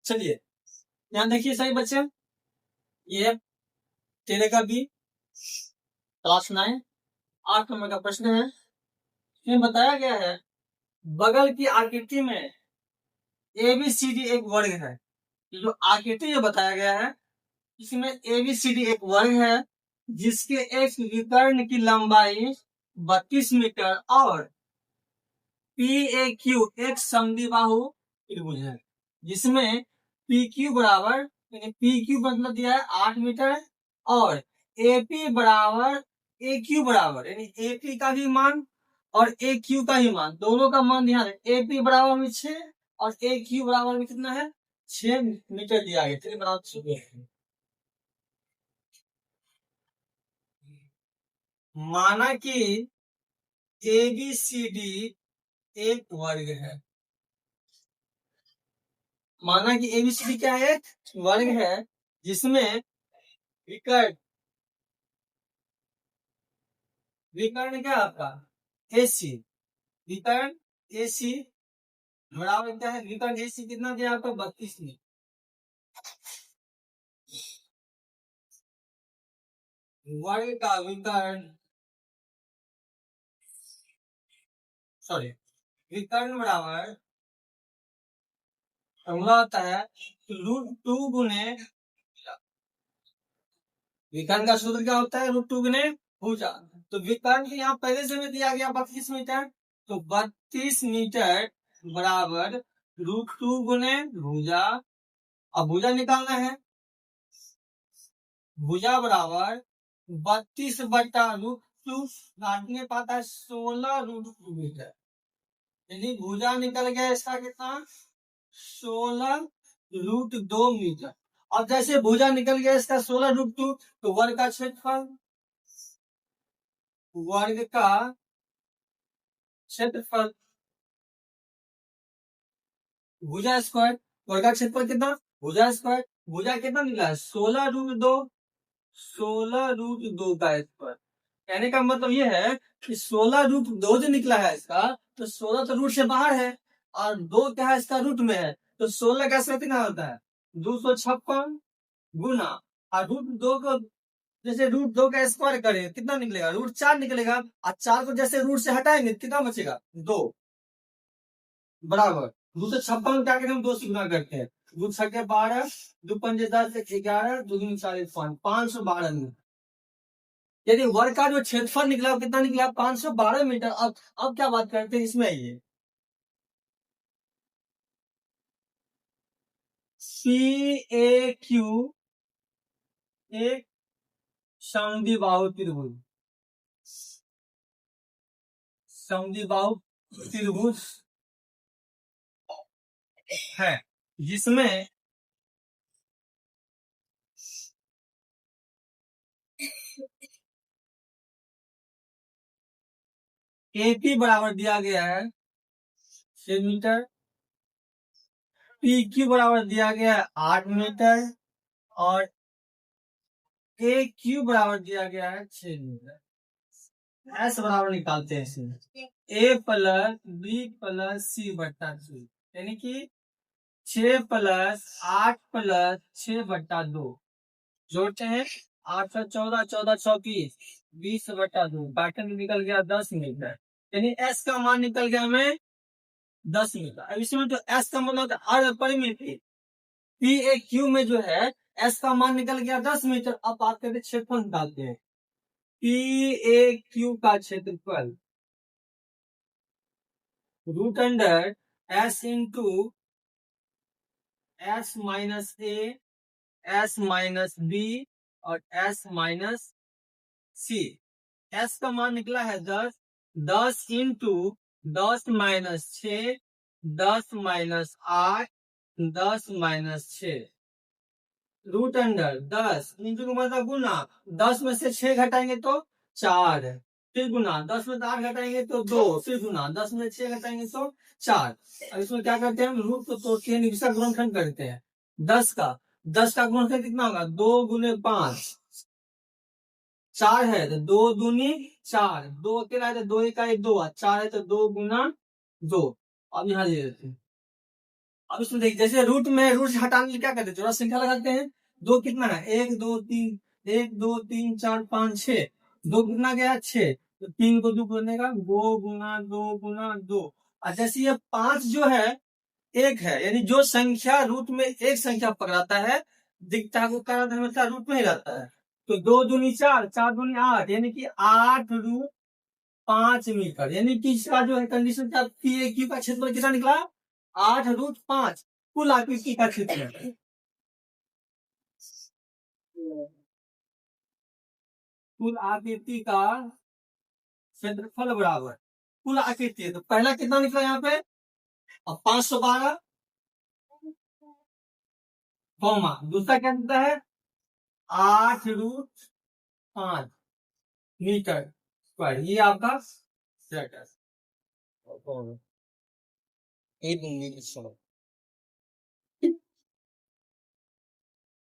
चलिए यहाँ देखिए सही बच्चे, ये तेरे का भी क्लास 9 8 नंबर का प्रश्न है। इसमें बताया गया है बगल की आकृति में ABCD एक वर्ग है। जो आकृति जो बताया गया है इसमें ABCD एक वर्ग है जिसके एक विकर्ण की लंबाई 32 मीटर और PAQ एक समद्विबाहु त्रिभुज है जिसमें PQ बराबर यानी PQ मतलब दिया है 8 मीटर और AP बराबर AQ बराबर यानी AP का भी मान और AQ का ही मान, दोनों का मान ध्यान है। AP बराबर में 6 और AQ बराबर में कितना है 6 मीटर दिया गया। चलिए बराबर 6 माना कि ABCD एक वर्ग है। माना कि ABCD क्या है एक वर्ग है जिसमें विकर्ण विकर्ण क्या आपका AC विकर्ण AC बराबर क्या है विकर्ण AC कितना दिया आपका 32 में वर्ग का विकर्ण सॉरी विकर्ण बराबर फॉर्मूला होता है √2 गुने विकर्ण का सूत्र क्या होता है √2 गुने भुजा। तो विकर्ण के यहाँ पहले से में दिया गया 32 मीटर, तो 32 मीटर बराबर √2 गुने भुजा। अब भुजा निकालना है, भुजा बराबर 32 बटा √2 काटने पाता है 16 √2 मीटर, यानी भुजा निकल गया इसका कितना 16 √2 मीटर। और जैसे भुजा निकल गया इसका 16 √2 तो वर्ग का क्षेत्रफल भुजा स्क्वायर वर्ग का क्षेत्रफल कितना भुजा स्क्वायर भुजा कितना निकला है 16 √2 का स्क्वायर। कहने का मतलब ये है कि 16 √2 जो निकला है इसका तो 16 तो रूट से बाहर है और 2 क्या है इसका रूट में है, तो 16 का स्क्वायर कितना होता है 256 गुना और √2 को जैसे √2 का स्क्वायर करें कितना निकलेगा √4 निकलेगा और 4 को जैसे रूट से हटाएंगे कितना बचेगा 2 बराबर 256 क्या करें हम 2 से गुना करते हैं 2 छके 12 2 पंजे 10 11 2 दूनी 40 512 यदि वर्ग का जो क्षेत्रफल निकला वो कितना निकला 512 मीटर। अब क्या बात करते हैं इसमें ये CAQ एक समद्विबाहु त्रिभुज है जिसमें AP बराबर दिया गया है 6 मीटर, PQ बराबर दिया गया है 8 मीटर और AQ बराबर दिया गया है 6 मीटर। S बराबर निकालते हैं इसमें A plus B plus C बट्टा 2 यानी कि 6 प्लस 8 प्लस 6 बट्टा 2 जोड़ते हैं 8 14 14 34 20 बट्टा 2 पैटर्न निकल गया 10 मीटर, यानी S का मान निकल गया हमें 10 मीटर। अब इसमें तो S का मतलब अर्ध परिमिति PAQ में जो है S का मान निकल गया 10 मीटर। अब बात करते क्षेत्रफल निकालते हैं PAQ का क्षेत्रफल √S into S minus A S minus B और S माइनस C। S का मान निकला है 10 10 into 10 minus 6 10 minus 8 10 minus 6 √10 into का मतलब गुना 10 में से 6 घटाएंगे तो 4 फिर गुना 10 में से 8 घटाएंगे तो 2 फिर गुना 10 में 6 घटाएंगे तो 4। अब इसमें क्या करते हैं हम रूट को तोड़ते हैं इसका गुणनखंड करते हैं 10 का गुणनखंड कितना होगा 2 गुने 5 4 है तो 2 दूनी 4 2 अकेला है तो 2 1 1 2 4 है तो 2 गुना 2। अब यहाँ दे देते हैं अब इसमें देखिए, जैसे रूट में रूट से हटाने के लिए क्या करते हैं, चौरा संख्या लगाते हैं। दो कितना है, 1 2 3 1 2 3 4 5 6। दो कितना गया, 6। तो 3 को 2 करने का, 2 गुना 2 गुना 2। और जैसे ये 5 जो है एक है, यानी जो संख्या रूट में एक संख्या पकड़ाता है, दिखता है वो कारण हमेशा रूट में ही रहता है। तो 2 दूनी 4, 4 दूनी 8, यानी कि 8√5 मीटर, यानी कि इसका जो है कंडीशन क्या थी, क्यू का क्षेत्रफल कितना निकला, 8√5। कुल आकृति का क्षेत्र, कुल आकृति का क्षेत्रफल बराबर कुल आकृति है। तो पहला कितना निकला यहाँ पे, अब 512, कौमा दूसरा क्या निकलता है, 8√5 मीटर स्क्वायर। ये आपका सेट है।